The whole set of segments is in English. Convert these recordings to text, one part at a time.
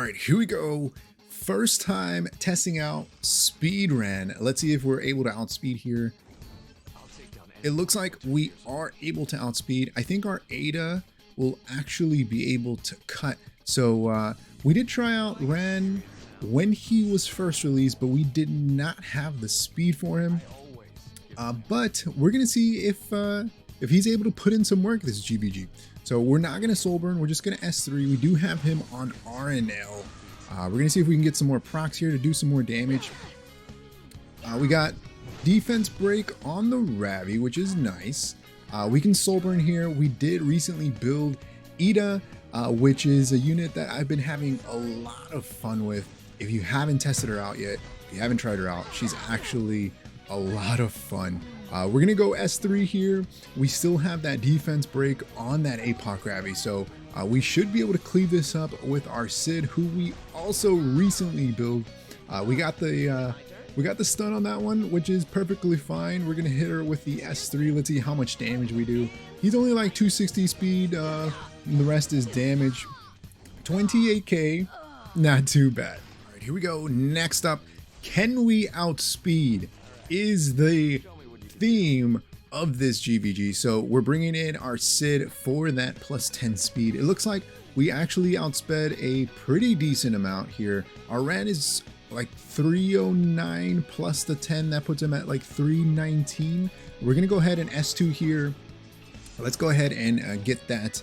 All right, here we go. First time testing out speed ran. Let's see if we're able to outspeed here. It looks like we are able to outspeed. I think our Eda will actually be able to cut. So we did try out Ran when he was first released, but we did not have the speed for him. But we're gonna see if he's able to put in some work this GVG. So we're not gonna soul burn. We're just gonna S3. We do have him on RNL. We're gonna see if we can get some more procs here to do some more damage. We got defense break on the A.Ravi, which is nice. We can soul burn here. We did recently build Eda, which is a unit that I've been having a lot of fun with. If you haven't tested her out yet, if you haven't tried her out, she's actually a lot of fun. We're gonna go S3 here. We still have that defense break on that A.Ravi, so we should be able to cleave this up with our Sid, who we also recently built. We got the stun on that one, which is perfectly fine. We're gonna hit her with the S3. Let's see how much damage we do. He's only like 260 speed, and the rest is damage. 28k, not too bad. All right, here we go. Next up, can we outspeed? Is the theme of this GVG. So we're bringing in our Sid for that plus 10 speed. It looks like we actually outsped a pretty decent amount here. Our Ran is like 309 plus the 10. That puts him at like 319. We're gonna go ahead and S2 here. Let's go ahead and get that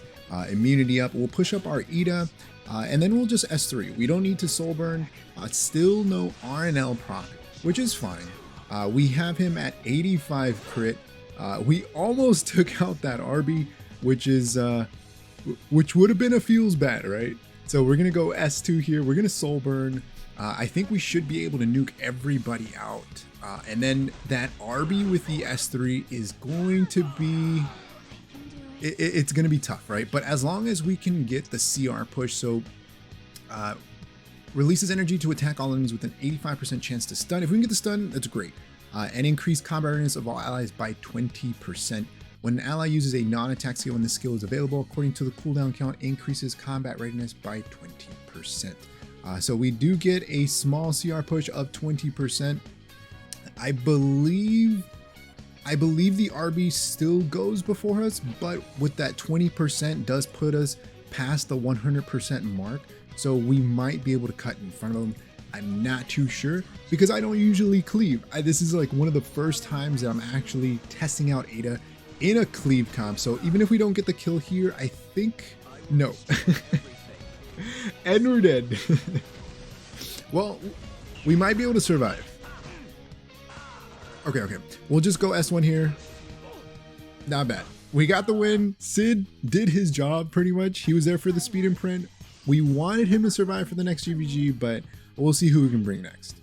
immunity up. We'll push up our Eda, and then we'll just S3. We don't need to soul burn. Still no RNL proc, which is fine. We have him at 85 crit. We almost took out that Arby, which would have been a feels bad, right? So we're gonna go S2 here. We're gonna soul burn. I think we should be able to nuke everybody out. And then that Arby with the S3 is going to be, it's going to be tough, right? But as long as we can get the CR push, so releases energy to attack all enemies with an 85% chance to stun. If we can get the stun, that's great. And increase combat readiness of all allies by 20%. When an ally uses a non-attack skill and this skill is available, according to the cooldown count, increases combat readiness by 20%. So we do get a small CR push of 20%. I believe the Arby still goes before us, but with that 20% does put us past the 100% mark. So we might be able to cut in front of them. I'm not too sure because I don't usually cleave. This is like one of the first times that I'm actually testing out Eda in a cleave comp. So even if we don't get the kill here, I think no. And we're dead. Well, we might be able to survive. Okay. We'll just go S1 here. Not bad. We got the win. Sid did his job pretty much. He was there for the speed imprint. We wanted him to survive for the next GVG, but we'll see who we can bring next.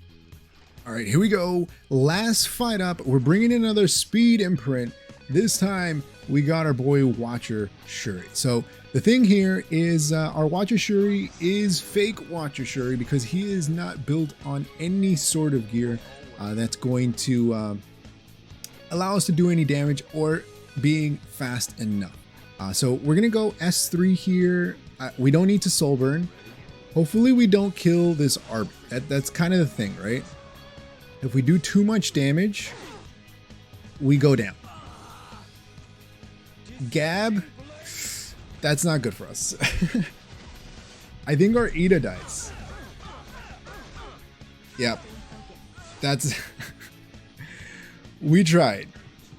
All right, here we go. Last fight up. We're bringing in another speed imprint. This time we got our boy Watcher Shuri. So the thing here is our Watcher Shuri is fake Watcher Shuri because he is not built on any sort of gear that's going to allow us to do any damage or being fast enough. So we're gonna go S3 here. We don't need to soul burn. Hopefully we don't kill this Arby. That's kind of the thing, right? If we do too much damage, we go down. Gab, that's not good for us. I think our Eda dies. Yep. That's we tried.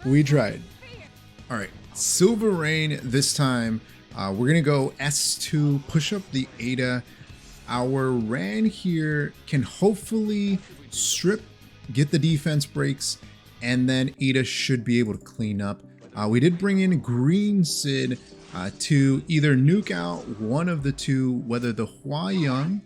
All right, Silver Rain this time. We're gonna go S2, push up the Eda. Our Ran here can hopefully strip, get the defense breaks, and then Eda should be able to clean up. We did bring in Green Sid to either nuke out one of the two, whether the Hwayoung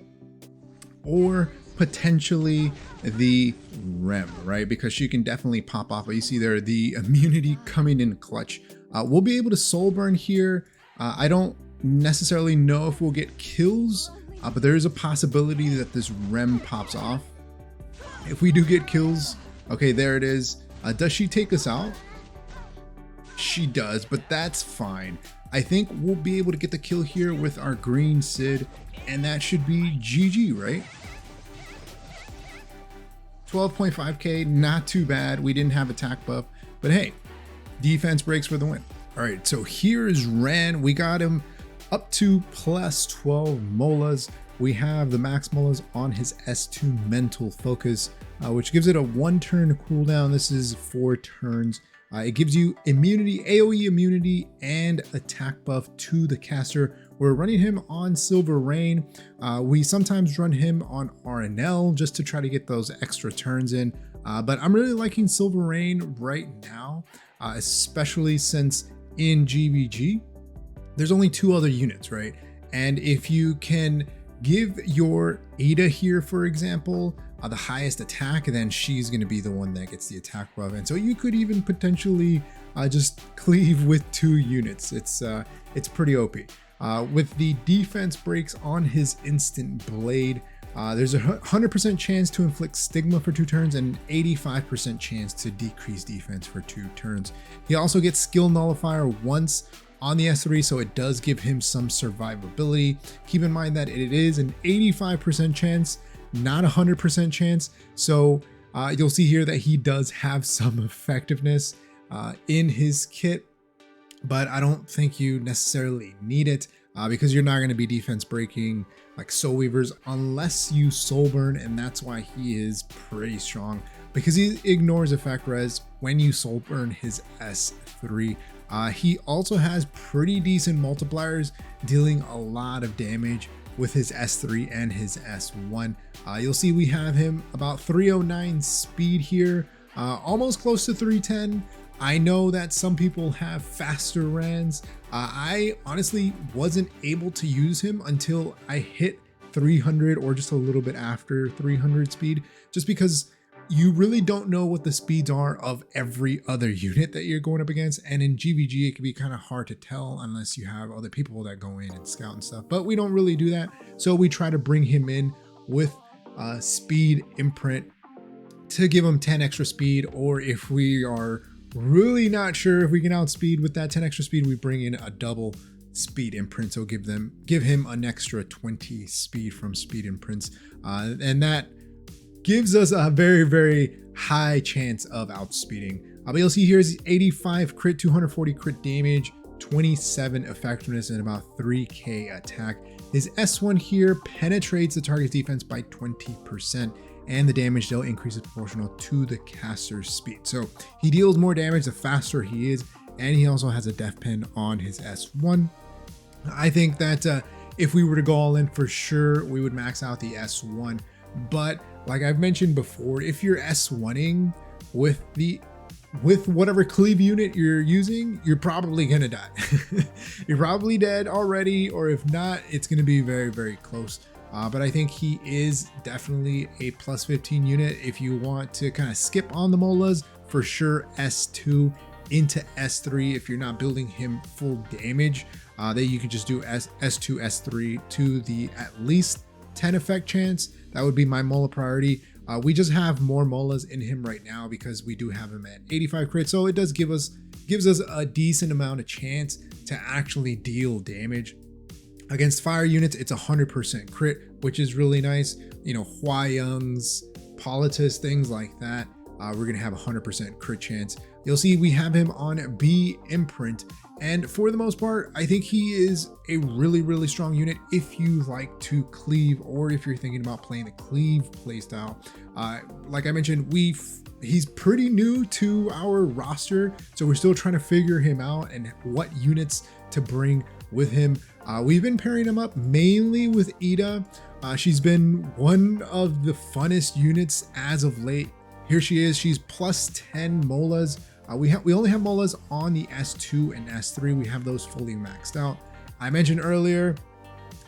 or potentially the Rem, right? Because she can definitely pop off. But you see there the immunity coming in clutch. We'll be able to soul burn here. I don't necessarily know if we'll get kills, but there is a possibility that this Rem pops off. If we do get kills, okay, there it is. Does she take us out? She does, but that's fine. I think we'll be able to get the kill here with our green Sid, and that should be GG, right? 12.5k, not too bad. We didn't have attack buff, but hey, defense breaks for the win. All right, so here is Ran. We got him up to plus 12 molas. We have the max molas on his S2 mental focus, which gives it a 1-turn cooldown. This is 4 turns. It gives you immunity, AoE immunity, and attack buff to the caster. We're running him on Silver Rain. We sometimes run him on RNL just to try to get those extra turns in. But I'm really liking Silver Rain right now, especially since in GVG, there's only 2 other units, right? And if you can give your Eda here, for example, the highest attack, then she's going to be the one that gets the attack buff. And so you could even potentially just cleave with 2 units. It's pretty OP. With the defense breaks on his instant blade, there's a 100% chance to inflict stigma for 2 turns and 85% chance to decrease defense for 2 turns. He also gets skill nullifier once on the S3, so it does give him some survivability. Keep in mind that it is an 85% chance, not 100% chance. So you'll see here that he does have some effectiveness in his kit, but I don't think you necessarily need it because you're not going to be defense breaking like Soul Weavers unless you soul burn, and that's why he is pretty strong, because he ignores effect res when you soul burn his S3. He also has pretty decent multipliers, dealing a lot of damage with his S3 and his S1. You'll see we have him about 309 speed here, almost close to 310. I know that some people have faster Rans. I honestly wasn't able to use him until I hit 300 or just a little bit after 300 speed, just because you really don't know what the speeds are of every other unit that you're going up against. And in GVG, it can be kind of hard to tell unless you have other people that go in and scout and stuff, but we don't really do that. So we try to bring him in with speed imprint to give him 10 extra speed, or if we are really not sure if we can outspeed with that 10 extra speed, we bring in a double speed imprint. So give him an extra 20 speed from speed imprints. And that gives us a very, very high chance of outspeeding. But you'll see here is 85 crit, 240 crit damage, 27 effectiveness, and about 3k attack. His S1 here penetrates the target's defense by 20%, and the damage dealt increases proportional to the caster's speed. So he deals more damage the faster he is, and he also has a death pen on his S1. I think that if we were to go all in, for sure, we would max out the S1. But like I've mentioned before, if you're S1ing with whatever cleave unit you're using, you're probably gonna die. You're probably dead already, or if not, it's gonna be very, very close. But I think he is definitely a plus 15 unit. If you want to kind of skip on the molas, for sure S2 into S3. If you're not building him full damage, then you can just do S2, S3 to the at least 10 effect chance. That would be my Mola Priority. We just have more molas in him right now because we do have him at 85 crit, so it does gives us a decent amount of chance to actually deal damage. Against fire units, it's 100% crit, which is really nice. You know, Hwayoungs, Politis, things like that. We're gonna have 100% crit chance. You'll see we have him on B imprint, and for the most part, I think he is a really, really strong unit if you like to cleave, or if you're thinking about playing the cleave playstyle. Like I mentioned, he's pretty new to our roster, so we're still trying to figure him out and what units to bring with him. We've been pairing him up mainly with Eda. She's been one of the funnest units as of late. Here she is. She's plus 10 molas. We only have molas on the S2 and S3. We have those fully maxed out. I mentioned earlier,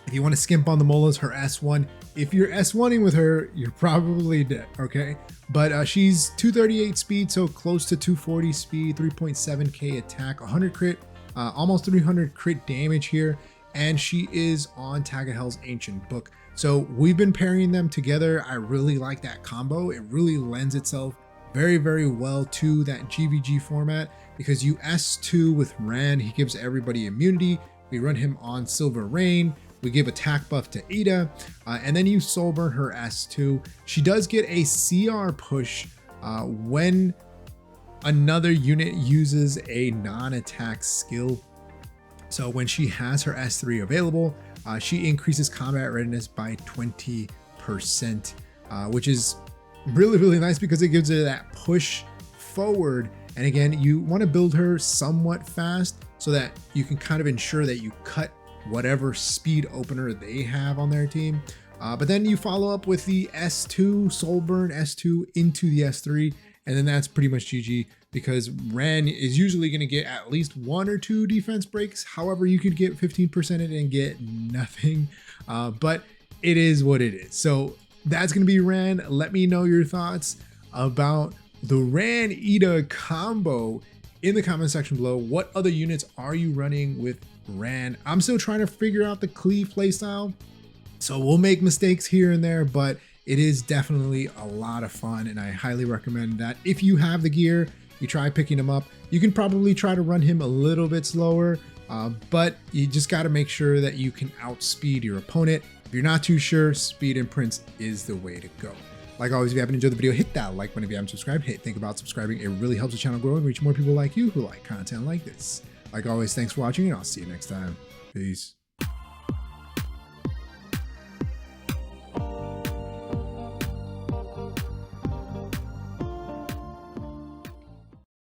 if you want to skimp on the molas, her S1, if you're S1ing with her, you're probably dead, okay? But she's 238 speed, so close to 240 speed, 3.7k attack, 100 crit, almost 300 crit damage here. And she is on Tagahel's Ancient Book. So we've been pairing them together. I really like that combo. It really lends itself very, very well to that GVG format because you S2 with Ran, he gives everybody immunity. We run him on Silver Rain. We give attack buff to Eda, and then you soul burn her S2. She does get a CR push when another unit uses a non-attack skill. So when she has her S3 available, she increases combat readiness by 20%, which is really, really nice because it gives her that push forward. And again, you want to build her somewhat fast so that you can kind of ensure that you cut whatever speed opener they have on their team. But then you follow up with the S2, Soul Burn S2 into the S3, and then that's pretty much GG because Ran is usually going to get at least 1 or 2 defense breaks. However, you could get 15% it and get nothing, but it is what it is. So that's going to be Ran. Let me know your thoughts about the Ran Eda combo in the comment section below. What other units are you running with Ran? I'm still trying to figure out the Cleave playstyle, so we'll make mistakes here and there, but it is definitely a lot of fun, and I highly recommend that if you have the gear, you try picking him up. You can probably try to run him a little bit slower, but you just got to make sure that you can outspeed your opponent. If you're not too sure, speed imprints is the way to go. Like always, if you haven't enjoyed the video, hit that like button. If you haven't subscribed, think about subscribing. It really helps the channel grow and reach more people like you who like content like this. Like always, thanks for watching, and I'll see you next time. Peace.